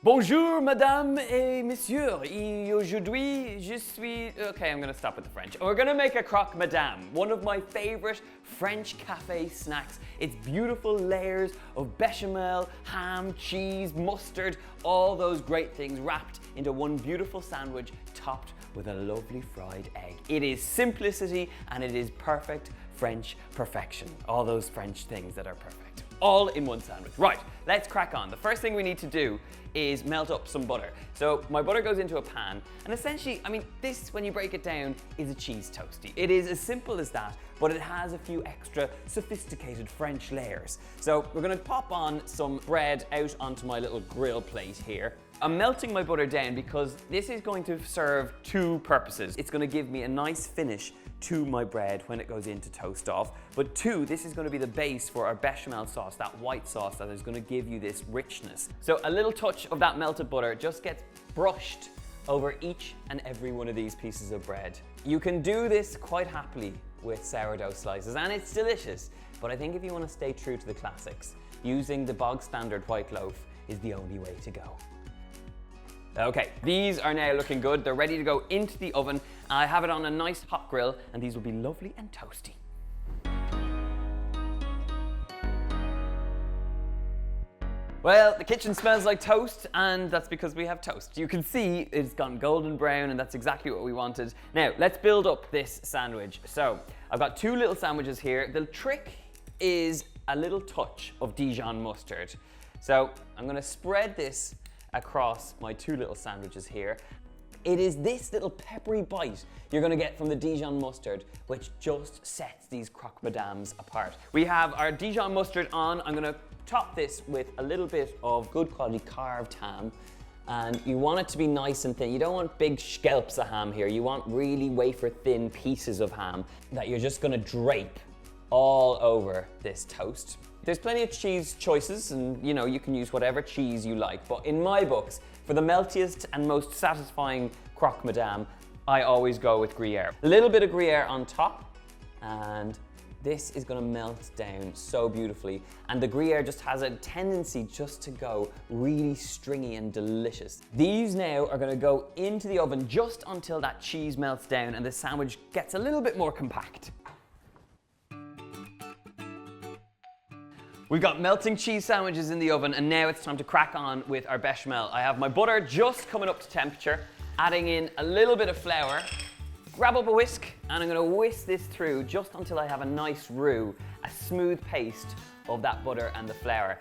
Bonjour, madame et monsieur. Et aujourd'hui, je suis... Okay, I'm gonna stop with the French. We're gonna make a croque madame, one of my favorite French cafe snacks. It's beautiful layers of bechamel, ham, cheese, mustard, all those great things wrapped into one beautiful sandwich topped with a lovely fried egg. It is simplicity and it is perfect French perfection. All those French things that are perfect. All in one sandwich. Right, let's crack on. The first thing we need to do is melt up some butter. So my butter goes into a pan, and essentially, I mean, this, when you break it down, is a cheese toastie. It is as simple as that, but it has a few extra sophisticated French layers. So we're gonna pop on some bread out onto my little grill plate here. I'm melting my butter down because this is going to serve two purposes. It's gonna give me a nice finish to my bread when it goes in to toast off. But two, this is gonna be the base for our bechamel sauce, that white sauce that is gonna give you this richness. So a little touch of that melted butter just gets brushed over each and every one of these pieces of bread. You can do this quite happily with sourdough slices, and it's delicious. But I think if you wanna stay true to the classics, using the bog standard white loaf is the only way to go. Okay, these are now looking good. They're ready to go into the oven. I have it on a nice hot grill, and these will be lovely and toasty. Well, the kitchen smells like toast, and that's because we have toast. You can see it's gone golden brown, and that's exactly what we wanted. Now, let's build up this sandwich. So, I've got two little sandwiches here. The trick is a little touch of Dijon mustard. So, I'm gonna spread this across my two little sandwiches here. It is this little peppery bite you're gonna get from the Dijon mustard which just sets these croque madames apart. We have our Dijon mustard on. I'm gonna top this with a little bit of good quality carved ham, and you want it to be nice and thin. You don't want big scalps of ham here. You want really wafer thin pieces of ham that you're just gonna drape all over this toast. There's plenty of cheese choices, and you know, you can use whatever cheese you like, but in my books, for the meltiest and most satisfying croque madame, I always go with Gruyere. A little bit of Gruyere on top, and this is gonna melt down so beautifully, and the Gruyere just has a tendency just to go really stringy and delicious. These now are gonna go into the oven just until that cheese melts down and the sandwich gets a little bit more compact. We've got melting cheese sandwiches in the oven, and now it's time to crack on with our bechamel. I have my butter just coming up to temperature, adding in a little bit of flour. Grab up a whisk, and I'm gonna whisk this through just until I have a nice roux, a smooth paste of that butter and the flour.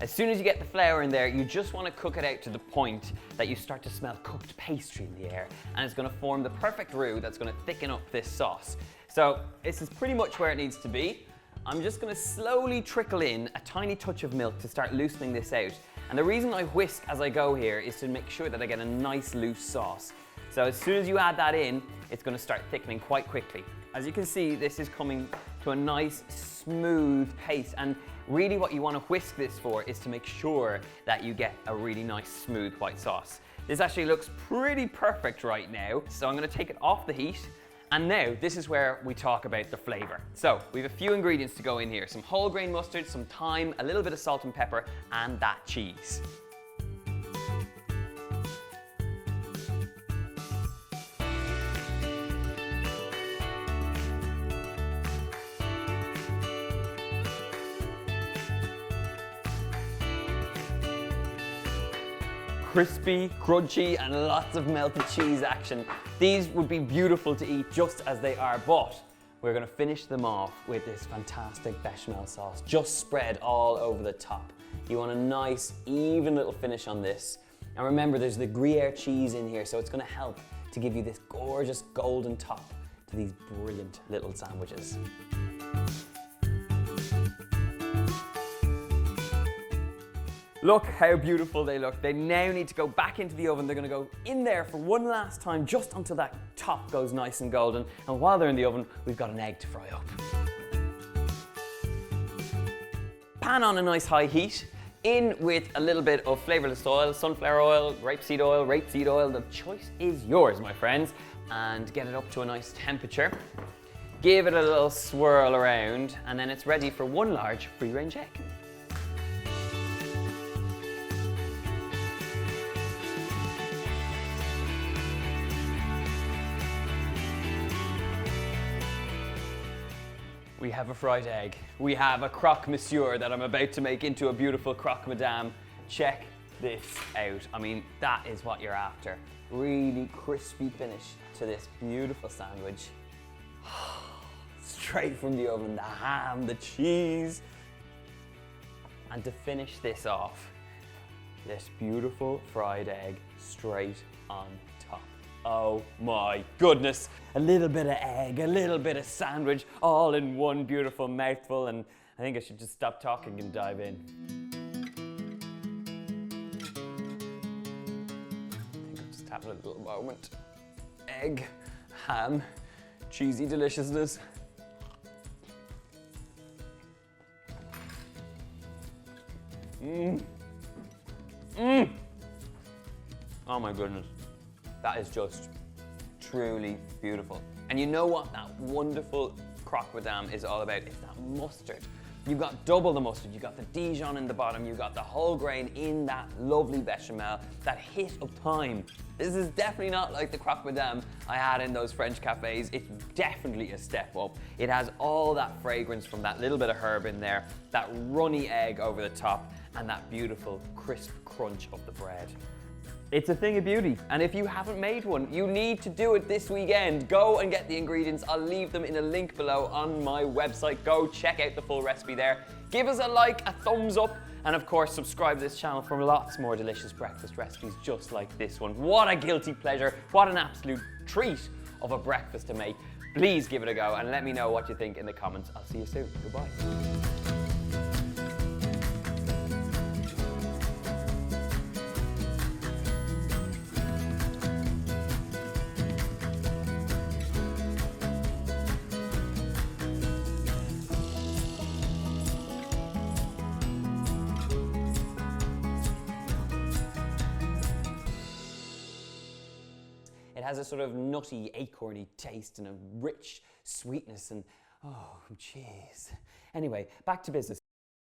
As soon as you get the flour in there, you just wanna cook it out to the point that you start to smell cooked pastry in the air, and it's gonna form the perfect roux that's gonna thicken up this sauce. So this is pretty much where it needs to be. I'm just gonna slowly trickle in a tiny touch of milk to start loosening this out. And the reason I whisk as I go here is to make sure that I get a nice loose sauce. So as soon as you add that in, it's gonna start thickening quite quickly. As you can see, this is coming to a nice smooth paste, and really what you wanna whisk this for is to make sure that you get a really nice smooth white sauce. This actually looks pretty perfect right now, so I'm gonna take it off the heat. And now, this is where we talk about the flavor. So, we have a few ingredients to go in here. Some whole grain mustard, some thyme, a little bit of salt and pepper, and that cheese. Crispy, crunchy, and lots of melted cheese action. These would be beautiful to eat just as they are, but we're gonna finish them off with this fantastic bechamel sauce just spread all over the top. You want a nice, even little finish on this. And remember, there's the Gruyere cheese in here, so it's gonna help to give you this gorgeous golden top to these brilliant little sandwiches. Look how beautiful they look. They now need to go back into the oven. They're gonna go in there for one last time, just until that top goes nice and golden. And while they're in the oven, we've got an egg to fry up. Pan on a nice high heat, in with a little bit of flavorless oil, sunflower oil, rapeseed oil. The choice is yours, my friends. And get it up to a nice temperature. Give it a little swirl around, and then it's ready for one large free-range egg. We have a fried egg. We have a croque monsieur that I'm about to make into a beautiful croque madame. Check this out. I mean, that is what you're after. Really crispy finish to this beautiful sandwich. Straight from the oven, the ham, the cheese. And to finish this off, this beautiful fried egg straight on top. Oh my goodness. A little bit of egg, a little bit of sandwich, all in one beautiful mouthful, and I think I should just stop talking and dive in. I think I'm just having a little moment. Egg, ham, cheesy deliciousness. Oh my goodness. That is just truly beautiful. And you know what that wonderful croque madame is all about? It's that mustard. You've got double the mustard, you've got the Dijon in the bottom, you've got the whole grain in that lovely bechamel, that hit of thyme. This is definitely not like the croque madame I had in those French cafes. It's definitely a step up. It has all that fragrance from that little bit of herb in there, that runny egg over the top, and that beautiful crisp crunch of the bread. It's a thing of beauty, and if you haven't made one, you need to do it this weekend. Go and get the ingredients. I'll leave them in a link below on my website. Go check out the full recipe there. Give us a like, a thumbs up, and of course subscribe to this channel for lots more delicious breakfast recipes just like this one. What a guilty pleasure, what an absolute treat of a breakfast to make. Please give it a go and let me know what you think in the comments. I'll see you soon. Goodbye. It has a sort of nutty, acorny taste and a rich sweetness and, oh, cheese. Anyway, back to business.